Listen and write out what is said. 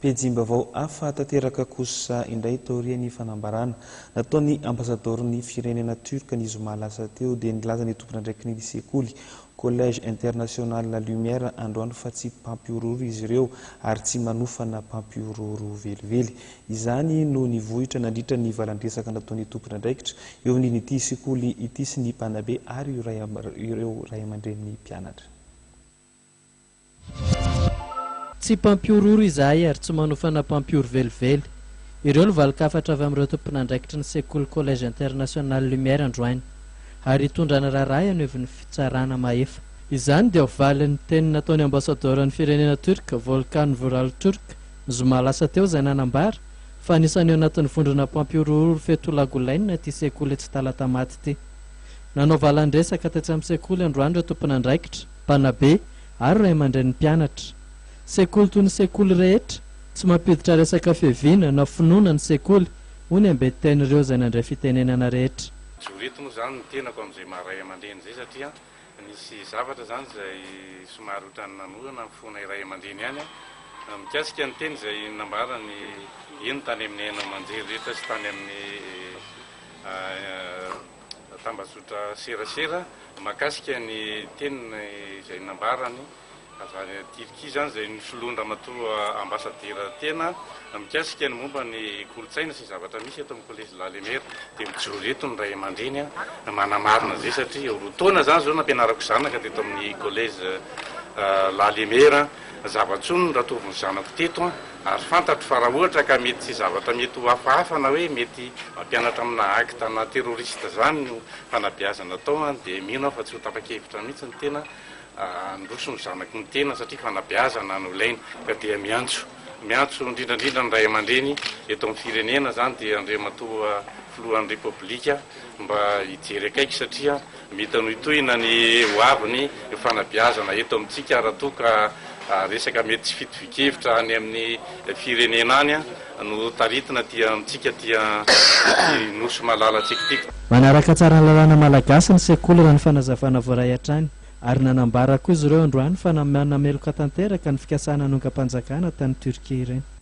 Pejim-baovao hafa tanteraka kosa indray taorian'ny fanambarana nataon'ny ambasador'ny firenena turka ny zoma lasa teo dia nilaza ny tompona ndraiky ny sekoly Collège International La Lumière androany fa tsy mpampiororo izy ireo ary tsy manofana mpampiororo velively. Izany no nivohitra nandritra ny valandresaka nataon'ny tompona ndraikitra eo amin'ity sekoly ity sy ny mpanabe ary ireo ray aman-dren'ny mpianatra. Tsy mpampiororo izahay ary tsy manofana mpampioro velively. Ireo no valikafatra avy amin'ireo tompon'andraikitra ny sekoly Collège International Lumière androany ary hitondrana raharaha ny eviny fitsarana mahefa. Izany dia valin'ny teny nataon'ny ambasadoran'ny firenena turka Volkan Vural Turk zoma lasa teo izay nanambara fa anisany ao anatin'ny vondrona mpampiororo fetolagolaina ity sekoly tsy talata maty ity. Nanao valandresaka tetsy amin'ny sekoly androany ireo tompon'andraikitra, mpanabe ary ray aman-dren'ny mpianatra. Sekoly toy ny sekoly rehetra tsy mampiditra resaka fiaviana na finoana ny sekoly hoy ambe ten'ireo izay nandray fitenenana rehetra. Joreto moa zany ny tenako amin'izay maharay aman-dreny zay satria nisy zavatra zany izay somary ohatrany nanorana amin'ny fona iray aman-dreny ihany mikasika ny teny izay nambara ny eny tany amin'ny aina aman-jery rehetra sy tany amin'ny tambazotra serasera mahakasika ny teny izay nambarany Turki zany izay nisolondra matoa ambasadera tena mikasika ny momba ny kolotsaina sy zavatra misy eto amin'ny Collège La Lumière dia mijoreto ny ray aman-dreny manamarina zay satria roa taona zany zao nampianarako zanaka teto amin'ny Collège La Lumière zava-tsony raha tovy ny zanako teto ary fantatro fa raha ohatra ka mety tsy zavatra mety ho hafahafa na hoe mety mampianatra amina acte na terroriste zany no fanabeazana tao dia mino aho fa tsy ho tapa-kevitra mihitsy ny tena androso ny zanako ny tena satria fanabeazana no ilaina ka dia miantso indrindrandrindra ny ray aman-dreny eto amin'ny firenena zany dia andriamatoa filohan'ny repoblika mba hijery akaiky satria mety anohitohina ny hoaviny fanabeazana eto amintsika raha toa ka resaka mety tsy fitovikevitra any amin'ny firenena any no taritina tia amintsika tia nosy malala tsikitiky. Manaraka tsara ny lalàna malagasy ny sekoly raha ny fanazavana voaray hatrany ary nanambara koa izy ireo androany fa nameloka tanteraka ny fikasana nonga-panjakana tany Turkia ireny.